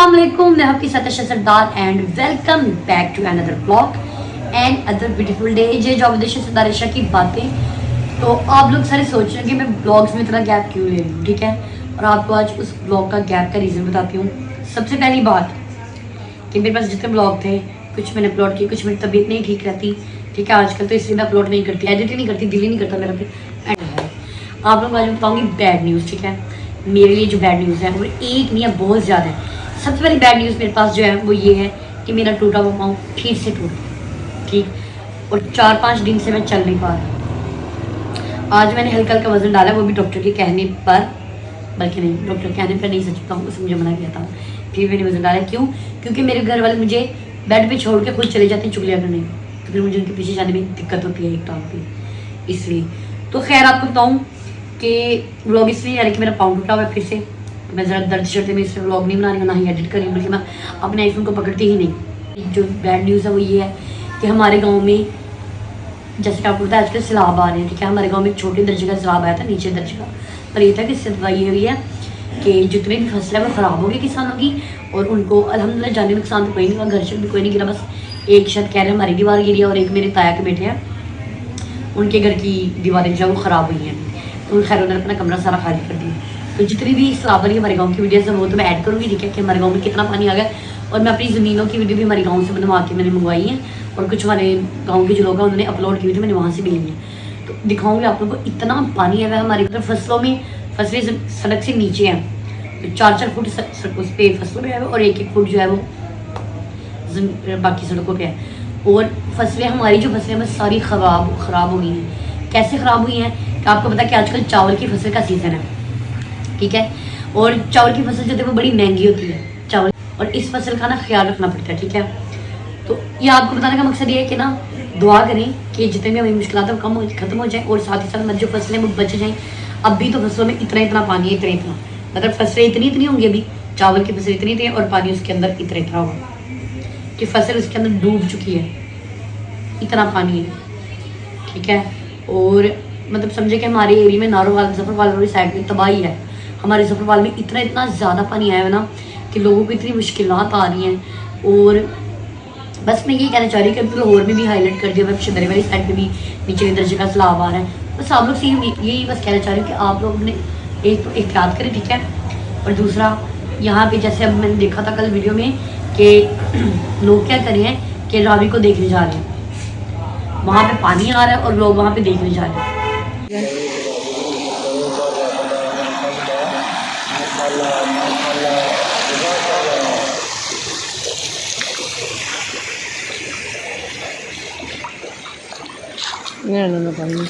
अस्सलाम वालेकुम, मैं आपकी सतशा Sardar and welcome back to another blog and other beautiful day. जे जॉबदेश सरदार की बातें। तो आप लोग सारे सोच रहे हैं कि मैं ब्लॉग्स में इतना गैप क्यों ले रही हूँ, ठीक है। और आपको आज उस ब्लॉग का गैप का रीज़न बताती हूँ। सबसे पहली बात कि मेरे पास जितने ब्लॉग थे, कुछ मैंने अपलोड किए, कुछ मेरी तबीयत नहीं ठीक रहती, ठीक है। आजकल तो इसलिए मैं अपलोड नहीं करती, एडिट ही नहीं करती, दिल ही नहीं करता मेरा फिर। आप लोग आज मैं बताऊँगी बैड न्यूज़, ठीक है। मेरे लिए जो बैड न्यूज़ है वो एक नहीं है, बहुत ज़्यादा है। सबसे पहली बैड न्यूज़ मेरे पास जो है वो ये है कि मेरा टूटा हुआ पाँव फिर से टूट गया, ठीक। और 4-5 दिन से मैं चल नहीं पा रही। आज मैंने हल्का हल्का वजन डाला, वो भी डॉक्टर के कहने पर, बल्कि नहीं, डॉक्टर के कहने पर नहीं, सच बताऊँ उसने मुझे मना किया था। फिर मैंने वजन डाला। क्यों? क्योंकि मेरे घर वाले मुझे बेड पे छोड़ के खुद चले जाते हैं चुगलियाँ करने, तो फिर मुझे उनके पीछे जाने में दिक्कत होती है एक टाइम पे, इसलिए। तो खैर आपको बताऊँ कि व्लॉग इसलिए आ रही कि मेरा पाँव टूटा हुआ है फिर से। मैं ज़रा दर्द चलते मैं इसमें व्लॉग नहीं बना रही हूँ, ना ही एडिट कर रही हूँ, बल्कि मैं अपने आईफोन को पकड़ती ही नहीं। जो बैड न्यूज़ है वो ये है कि हमारे गांव में, जैसे कि आपको पता है आजकल सैलाब आ रहे हैं, ठीक है। हमारे गांव में एक छोटे दर्जे का सैलाब आया था, नीचे दर्जे का। पर ये था कि सफाई हुई है कि जितनी भी फसल है वो ख़राब हो गई किसानों की, और उनको अल्हम्दुलिल्लाह जानी नुकसान तो कोई नहीं हुआ, घर से भी कोई नहीं गिरा। बस एक शायद कह रहे हैं हमारी दीवार गिरी है, और एक मेरे ताया के बेटे हैं, उनके घर की दीवारें जो है वो ख़राब हुई हैं। तो खैर उन्होंने अपना कमरा सारा खाली कर दिया। तो जितनी भी सैलाब वाली हमारे गांव की वीडियोस है वो तो मैं ऐड करूँगी, ठीक है, कि हमारे गांव में कितना पानी आ गया। और मैं अपनी ज़मीनों की वीडियो भी हमारे गांव से बनवा के मैंने मंगवाई है, और कुछ हमारे गांव के जो लोग हैं उन्होंने अपलोड की हुई थी, मैंने वहाँ से भी ली है। तो दिखाऊंगी आप लोगों को। इतना पानी है वह हमारी फसलों में, फसलें सड़क से नीचे हैं, तो 4-4 फुट उस पर फसलों में है, और 1-1 फुट जो है वो बाकी सड़कों पर है। और फसलें, हमारी जो फसलें हैं सारी ख़राब हो गई हैं। कैसे ख़राब हुई हैं कि आपको पता है कि आजकल चावल की फसल का सीज़न है, ठीक है। और चावल की फसल जो है वो बड़ी महंगी होती है चावल, और इस फसल का ना ख्याल रखना पड़ता है, ठीक है। तो ये आपको बताने का मकसद ये है कि ना दुआ करें कि जितने भी हमारी मुश्किलात है वो खत्म हो जाए, और साथ ही साथ जो फसलें वो बच जाएँ। अभी तो फसलों में इतना पानी है, इतना मतलब फसलें इतनी होंगी, अभी चावल की फसल इतनी और पानी उसके अंदर इतना होगा कि फसल उसके अंदर डूब चुकी है, इतना पानी है, ठीक है। और मतलब समझे कि हमारे एरिया में नारोवाल, जफरवाल वाली साइड में तबाही है। हमारे जफरवाल में इतना ज़्यादा पानी आया है ना कि लोगों को इतनी मुश्किलात आ रही हैं। और बस मैं यही कहना चाह रही हूँ कि लाहौर में भी हाईलाइट कर दिया, मैं शदरे वाली साइड पे भी नीचे दर्जे का सैलाब आ रहा है। बस आप लोग से यही बस कहना चाह रही हूँ कि आप लोग ने एक तो एहतियात करें, ठीक है। और दूसरा, यहाँ पे जैसे अब मैंने देखा था कल वीडियो में कि लोग क्या कर रहे हैं कि रावी को देखने जा रहे हैं, वहाँ पे पानी आ रहा है और लोग वहाँ पे देखने जा रहे हैं। No, paनी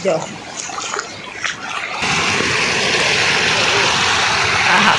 Yo. Aha.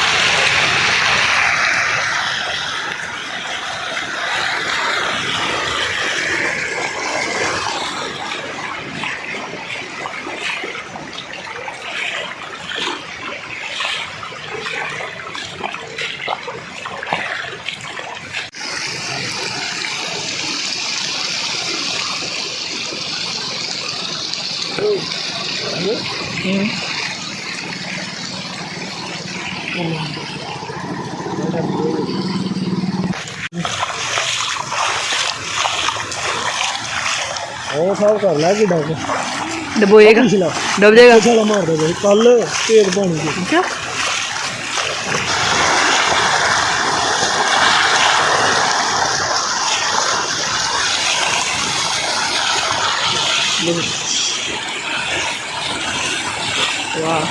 ਉਹ ਸਾਫ ਕਰ ਲੈ ਕਿ ਡੱਬ डबोएगा पिछला डब जाएगा पिछला मार दे भाई कल तेल पानी के क्या वाह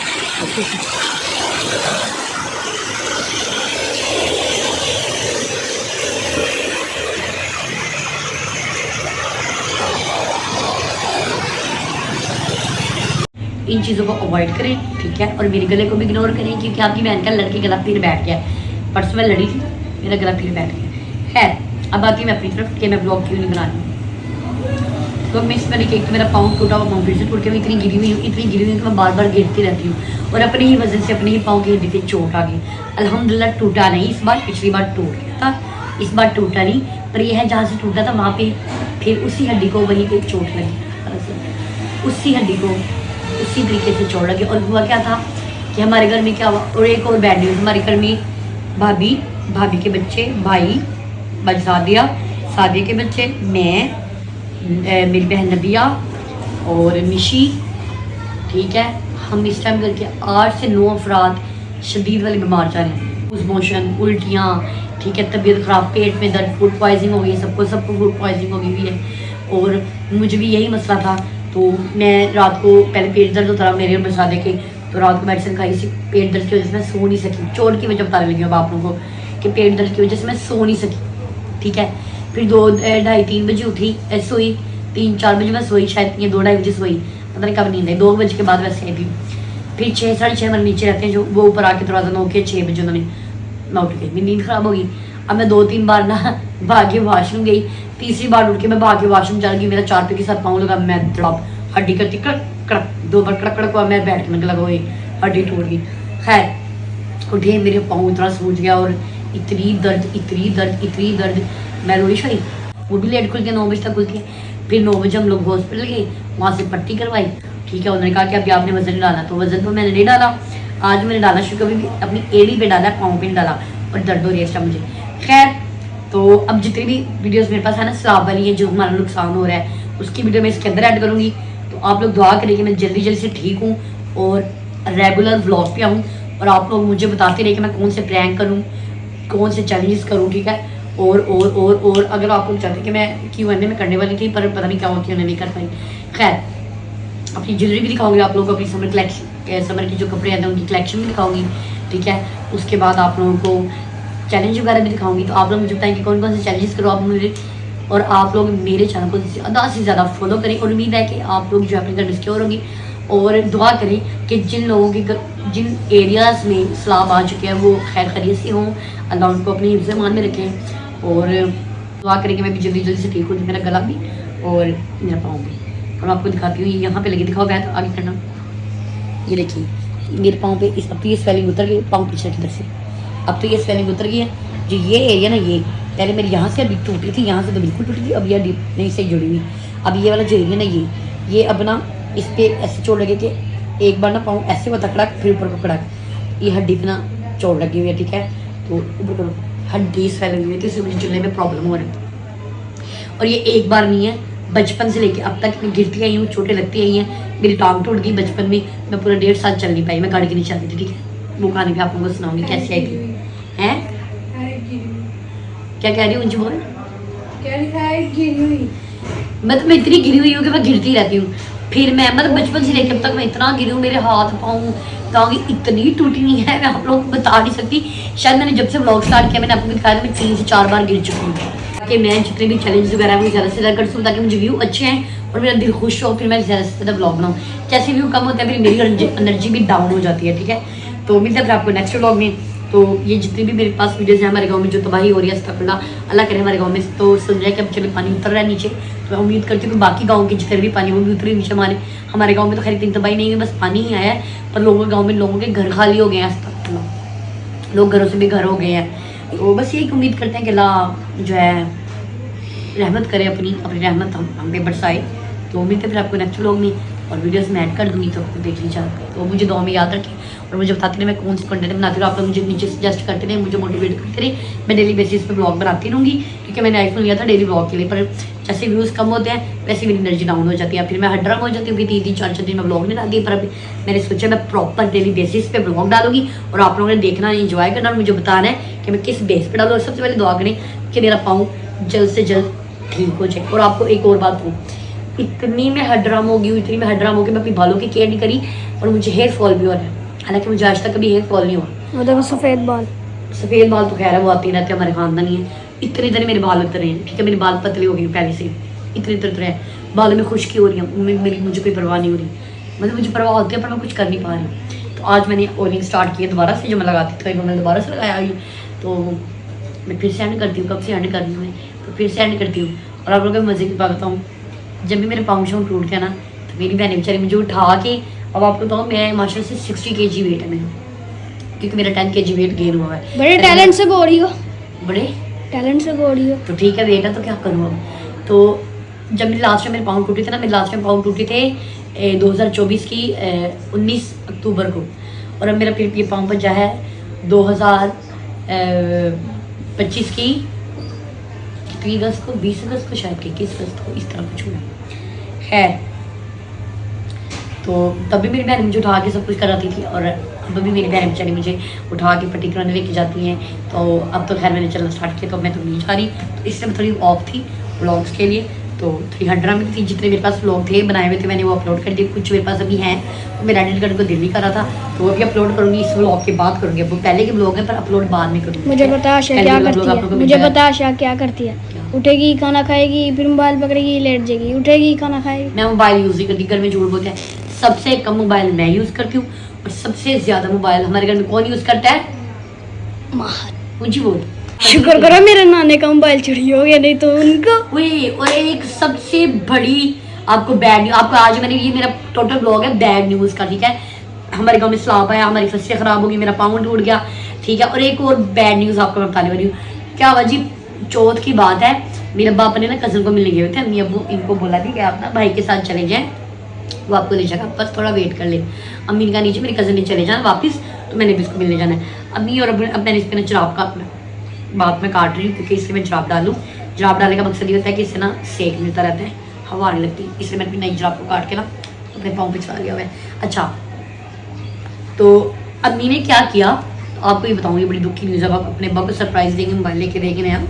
इन चीज़ों को अवॉइड करें, ठीक है। और मेरे गले को भी इग्नोर करें, क्योंकि आपकी बहन का लड़के गला फिर बैठ गया। परसों मैं लड़ी थी, मेरा गला फिर बैठ गया। खैर, अब आती मैं अपनी तरफ कि मैं ब्लॉग क्यों नहीं बना रही। तो मिस मैंने एक तो मेरा पाँव टूटा हुआ, पाँव फिर से टूट के मैं इतनी गिरी हुई हूँ कि मैं बार बार गिरती रहती हूँ और अपने ही वजन से अपने ही पाँव की हड्डी पे चोट आ गई। अल्हम्दुलिल्लाह टूटा नहीं इस बार, पिछली बार टूट गया था, इस बार टूटा नहीं। पर यह है जहाँ से टूटा था वहाँ पे फिर उसी हड्डी को वहीं पे चोट लगी, उसी हड्डी को उसी तरीके से चोट लगी। और हुआ क्या था कि हमारे घर में क्या हुआ, और एक और बैड न्यूज़, हमारे घर में भाभी के बच्चे, भाई सादिया के बच्चे, मैं, मेरी बहन नबिया और निशी, ठीक है। हम इस टाइम करके 8 से 9 अफराद शदीद वाले बीमार जा रहे हैं। लूज मोशन, उल्टियाँ, ठीक है, तबीयत ख़राब, पेट में दर्द, फूड पॉइजनिंग हो गई, सबको फूड पॉइजनिंग हो गई हुई है। और मुझे भी यही मसला था, तो मैं रात को पहले पेट दर्द होता रहा मेरे और बरसादे के, तो रात को मेडिसिन खाई सी पेट दर्द की वजह से मैं सो नहीं सकी। चोट की वजह बताने लगी अब आप लोगों को कि पेट दर्द की वजह से मैं सो नहीं सकी, ठीक है। फिर 2, 2:30, 3 बजे उठी, सोई 3, 4 बजे मैं सोई, शायद ये 2, 2:30 बजे सोई, पता नहीं कब नींद आई, 2 बजे के बाद वैसे आई थी। फिर 6, 6:30 हमारे नीचे रहते हैं जो, वो ऊपर आके दरवाज़ा नोक के 6 बजे उन्होंने, मैं उठ गई, मेरी नींद ख़राब हो गई। अब मैं 2-3 बार ना भाग के वॉशरूम गई, तीसरी बार उठ के मैं भाग के वॉशरूम चल गई, मेरा 4 पे के साथ पाँव लगा, मैं तड़प हड्डी करती कड़क कड़क, 2 बार कड़क कड़क हुआ, मैं बैठ के मैं लगा हुई हड्डी टूट गई। खैर उठे, मेरे पाँव इतना सूज गया और इतनी दर्द, मैं रोई शोई। वो भी लेट खुल के 9 बजे तक खुल के। फिर 9 बजे हम लोग हॉस्पिटल गए, वहाँ से पट्टी करवाई, ठीक है। उन्होंने कहा कि अभी आपने वजन नहीं डाला, तो वजन तो मैंने नहीं डाला, आज मैंने डाला, शुक्र भी अपनी एड़ी पे डाला, पाँव पे नहीं डाला, और दर्द हो रही है इस टाइम मुझे। खैर, तो अब जितनी भी वीडियोस मेरे पास है ना सलाब वाली है, जो हमारा नुकसान हो रहा है, उसकी वीडियो मैं इसके अंदर ऐड करूँगी। तो आप लोग दुआ करें कि मैं जल्दी से ठीक हूँ और रेगुलर व्लॉग पे आऊँ, और आप लोग मुझे बताते रहे कि मैं कौन से प्रैंक करूँ, कौन से चैलेंजेस करूँ, ठीक है। और अगर आप लोग चाहते हैं कि मैं Q&A में करने वाली थी, पर पता नहीं क्या हुआ Q&A नहीं कर पाई। खैर, अपनी ज्वेलरी भी दिखाऊंगी आप लोगों को, अपनी समर कलेक्शन, समर की जो कपड़े आते हैं उनकी कलेक्शन भी दिखाऊंगी, ठीक है। उसके बाद आप लोगों को चैलेंज वगैरह भी दिखाऊंगी। तो आप लोग मुझे बताएं कि कौन कौन से चैलेंजेस करो आप मुझे, और आप लोग मेरे चैनल को ज़्यादा से ज़्यादा फॉलो करें। और उम्मीद है कि आप लोग जो अपने घर में सिक्योर होंगे, और दुआ करें कि जिन लोगों के जिन एरियाज़ में सैलाब आ चुके हैं वो खैर खैरियत से हों, अल्लाह उनको अपने हिफ्ज़ ईमान में रखें। और दुआ करें कि मैं भी जल्दी से ठीक हो जाऊँ, मेरा गला भी और मेरा पाँव भी। और आपको दिखाती हूँ, यहाँ पे लगी, दिखाओ बैठ आगे करना, ये देखिए मेरे पाँव पे अब तो ये स्वेलिंग उतर गई, पाँव पीछे की तरफ से अब तो ये स्वेलिंग उतर गई है। जो ये एरिया ना, ये पहले मेरी यहाँ से अभी टूटी थी, यहाँ से तो बिल्कुल टूटी थी, अब ये अभी नहीं से जुड़ी हुई। अब ये वाला जो एरिया ना, ये अब ना इस पर ऐसे चोट लगे कि एक बार ना पाँव ऐसे हुआ था कड़क, फिर ऊपर को कड़क, ये हड्डी पे ना चोट लगी हुई है, ठीक है। तो ऊपर करो, हड्डी फैली हुई है, तो इससे मुझे चलने में प्रॉब्लम हो रही है। और ये एक बार नहीं है, बचपन से लेके अब तक मैं गिरती आई हूँ, चोटें लगती आई हैं। मेरी टांग टूट गई बचपन में, मैं पूरा 1.5 साल चल नहीं पाई, मैं गाड़ी के नीचे आती थी, ठीक है। वो कहानी भी आप लोगों को सुनाऊंगी कैसे आई थी। हैं क्या कह रही हूँ, ऊँची बोल, मतलब मैं इतनी गिरी हुई हूँ कि मैं गिरती रहती हूँ। फिर मैं मतलब बचपन से लेकर अब तक मैं इतना गिरी हूँ, मेरे हाथ पाँव टांगे इतनी टूटी हुई है, मैं आप लोगों को बता नहीं सकती। शायद मैंने जब से व्लॉग स्टार्ट किया, मैंने आपको दिखाया था मैं 3 से 4 बार गिर चुकी हूँ। ताकि मैं जितने भी चैलेंज वगैरह है वो ज़्यादा से ज़्यादा कर सकूँ, ताकि मुझे व्यू अच्छे हैं और मेरा दिल खुश हो, फिर मैं ज़्यादा से ज़्यादा व्लॉग बनाऊँ। जैसे व्यू कम होता है फिर मेरी एनर्जी भी डाउन हो जाती है, ठीक है। तो मिलता है आपको नेक्स्ट व्लॉग में। तो ये जितनी भी मेरे पास वीडियोज़ हैं हमारे गाँव में जो तबाही हो रही है, अस्तगफिरुल्लाह, अल्लाह करे हमारे गाँव में तो सुन रहा है कि अब चलो पानी उतर रहा है नीचे। तो मैं उम्मीद करती हूँ कि बाकी गाँव के जितने भी पानी वो भी उतरे नीचे। हमारे गाँव में तो खैर इतनी तबाही नहीं है, बस पानी ही आया है, पर लोगों के गाँव में लोगों के घर खाली हो गए हैं, अस्तगफिरुल्लाह, लोग घरों से भी घर हो गए हैं। तो बस यही उम्मीद करते हैं कि अल्लाह जो है रहमत करे, अपनी रहमत हम पे बरसाए। तो उम्मीद है फिर आपको नेक्स्ट व्लॉग में और वीडियोस मैं ऐड कर दूँगी तो आपको देख लीजिए आप। तो मुझे दुआ में याद रखें और मुझे बताते रहे मैं कौन से कंटेंट बनाती हूँ। आप लोग मुझे नीचे सजेस्ट करते रहे, मुझे मोटिवेट करते रहे। मैं डेली बेसिस पे ब्लॉग बनाती रहूँगी क्योंकि मैंने आईफोन लिया था डेली ब्लॉग के लिए, पर जैसे व्यूज़ कम होते हैं वैसे मेरी एनर्जी डाउन हो जाती है, फिर मैं हड्रम हो जाती हूँ कि 3-3 4-4 दिन में ब्लॉग नहीं डालती। पर अभी मैंने सोचा मैं प्रॉपर डेली बेसिस पे ब्लॉग डालूंगी और आप लोगों ने देखना, एंजॉय करना और मुझे बताना है कि मैं किस बेस पे डालूँ। और सबसे पहले दुआ करें कि मेरा पाँव जल्द से जल्द ठीक हो जाए। और आपको एक और बात कहूँ, इतनी मैं हड्रम हो गई, इतनी मैं हड्रम हो गई, मैं अपनी बालों की केयर नहीं करी और मुझे हेयर फॉल भी हो रहा है। हालांकि मुझे आज तक कभी हेयर फॉल नहीं हुआ। वो देखो सफेद बाल। सफ़ेद बाल तो खैर है वो आते ही रहते हैं, हमारे खानदानी है। इतने मेरे बाल उतर रहे हैं, ठीक है, मेरे बाल पतले हो गए पहले से, इतने उतर हैं, बालों में खुश्की हो रही है, मेरी मुझे कोई परवाह नहीं हो रही। मतलब मुझे परवाह होती है पर मैं कुछ कर नहीं पा रही। तो आज मैंने ऑयलिंग स्टार्ट किया दोबारा से, जो मैं लगाती थी मैंने दोबारा से लगाया। तो मैं फिर से एंड करती हूँ, कब से एंड कर रही हूँ मैं, तो फिर से एंड करती हूँ। और आप लोगों को मज़े की बात बताऊँ, जब भी मेरे पाँव शाँव टूट गया ना तो मेरी बहन बेचारी मुझे उठा के, अब आपको बताऊँ मैं माशा से 60 kg वेट है मेरा, क्योंकि मेरा 10 kg वेट गेन हुआ है। बड़े टैलेंट से बोल रही हो, बड़े टैलेंट से बोल रही हो। तो ठीक है वेट है तो क्या करूँ अब। तो जब मेरे लास्ट में मेरे पाँव टूटे थे ना, मेरे लास्ट में पाँव टूटे थे 2024 की 19 अक्टूबर को, और अब मेरा फिर ये पाँव बचा है 2025 की 3 अगस्त को, 20 अगस्त को शायद, 21 अगस्त को, इस तरह कुछ हुआ। खैर तो तब भी मेरी बहन मुझे उठा के सब कुछ कराती थी, और अब भी मेरी बहन बेचारी मुझे उठा के पट्टी कराने लेके जाती हैं। तो अब तो खैर मैंने चलना स्टार्ट किया, तो मैं तो नहीं जा रही। तो इससे मैं थोड़ी ऑफ थी व्लॉग्स के लिए, तो 300 में थी। जितने मेरे पास व्लॉग थे बनाए हुए थे मैंने वो अपलोड कर दिए, कुछ मेरे पास अभी हैं तो मेरा एडिट करने को दिल नहीं कर रहा था, तो वो भी अपलोड करूँगी। इस व्लॉग के बाद करूँगी, वो पहले के व्लॉग है पर अपलोड बाद में करूँगी। मुझे बता आशा क्या करती है, मुझे बता आशा क्या करती है। उठेगी, खाना खाएगी, फिर मोबाइल पकड़ेगी, लेट जाएगी, उठेगी, खाना खाएगी। मैं मोबाइल यूज़ ही करती, घर में झूठ बोलते हैं, सबसे कम मोबाइल मैं यूज़ करती हूँ और सबसे ज़्यादा मोबाइल हमारे घर में कौन यूज़ करता है? मुझे बोल। शुक्र करो मेरे नाने का मोबाइल चोरी हो गया, नहीं तो उनको। वही, और एक सबसे बड़ी आपको बैड न्यूज, आपको आज मैंने, ये मेरा टोटल ब्लॉग है बैड न्यूज़ का, ठीक है। हमारे गांव में सैलाब आया, हमारी फसलें ख़राब हो गई, मेरा पाँव टूट गया, ठीक है। और एक और बैड न्यूज़ आपको मैं बताने वाली हूँ। क्या हुआ जी, चौथ की बात है, मेरे बाप ने ना कज़न को मिलने गए हुए थे, अम्मी अब्बू इनको बोला थी कि आप ना भाई के साथ चले जाएँ, वो आपको ले जाएगा, बस थोड़ा वेट कर ले। अम्मी ने कहा नीचे मेरी कज़न ने चले जाना वापस, तो मैंने भी इसको मिलने जाना है। अम्मी और अब मैंने इस पर चराब का बात में काट रही हूँ, क्योंकि इससे मैं जराब डालूँ। जराब डालने का मकसद ये होता है कि इससे ना सेक मिलता रहता है, हवा नहीं लगती, इसलिए मैंने अपनी नई जराब को काट के ना अपने पाँव पे चला लिया हुआ है। अच्छा, तो अम्मी ने क्या किया आपको ये बताऊँ, ये बड़ी दुख की न्यूज़ है। आप अपने अब्बा को सरप्राइज देंगे, मोबाइल लेके देंगे नया।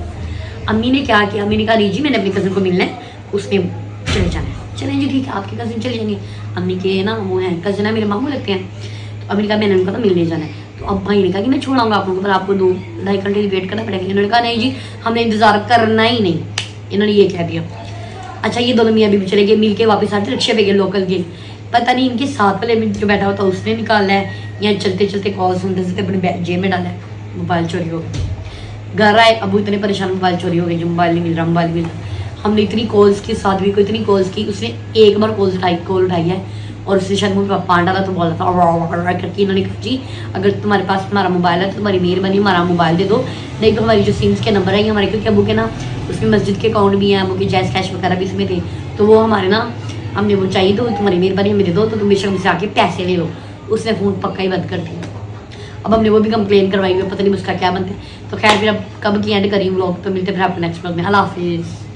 अम्मी ने क्या किया, अम्मी ने कहा लीजिए मैंने अपनी कज़न को मिलना है, उसने चले जाना है। चलें जी ठीक है, आपके कज़न चले जाएंगे। अम्मी के ना वो हैं कज़न है, मेरे मामू लगते हैं। तो अम्मी ने कहा मैंने उनका तो मिलने जाना है। तो अब भाई ने कहा कि मैं छोड़ाऊंगा आप लोगों को, पर आपको 2-2.5 घंटे वेट करना पड़ेगा। इन्होंने कहा नहीं जी हमने इंतज़ार करना ही नहीं, इन्होंने ये कह दिया। अच्छा, ये दोनों मियाँ भी चले गए, मिल के वापस आते रिक्शे पे गए लोकल के, पता नहीं इनके साथ वाले में जो बैठा होता उसने निकाला है या चलते चलते कॉल सुनते सुनते अपने जेब में डाला है, मोबाइल चोरी हो गया। घर आए, अब इतने परेशान, मोबाइल चोरी हो गए, जो मोबाइल नहीं मिल रहा, मोबाइल मिल रहा। हमने इतनी कॉल्स की, साध्वी को इतनी कॉल्स की, उसने एक बार कॉल उठाई है, और उसने शायद मुझे पान डाला तो बोला था करके। इन्होंने कहा जी अगर तुम्हारे पास हमारा मोबाइल है तो तुम्हारी मेहरबानी हमारा मोबाइल दे दो, नहीं तो हमारी जो सिम्स के नंबर है हमारे, क्योंकि अबू के ना उसमें मस्जिद के अकाउंट भी हैं, अबू के जैस कैश वगैरह भी इसमें थे, तो वो हमारे ना हमने वो चाहिए, तो तुम्हारी मेहरबानी हमें दे दो, तो तुम बेशक हमसे आके पैसे ले लो। उसने फ़ोन पक्का ही बंद कर दिया। अब हमने वो भी कंप्लेन करवाई हुई, पता नहीं उसका क्या बनता है। तो खैर फिर अब कब की एंड करी व्लॉग, तो मिलते फिर आपको नेक्स्ट व्लॉग में। अल्लाह हाफिज़।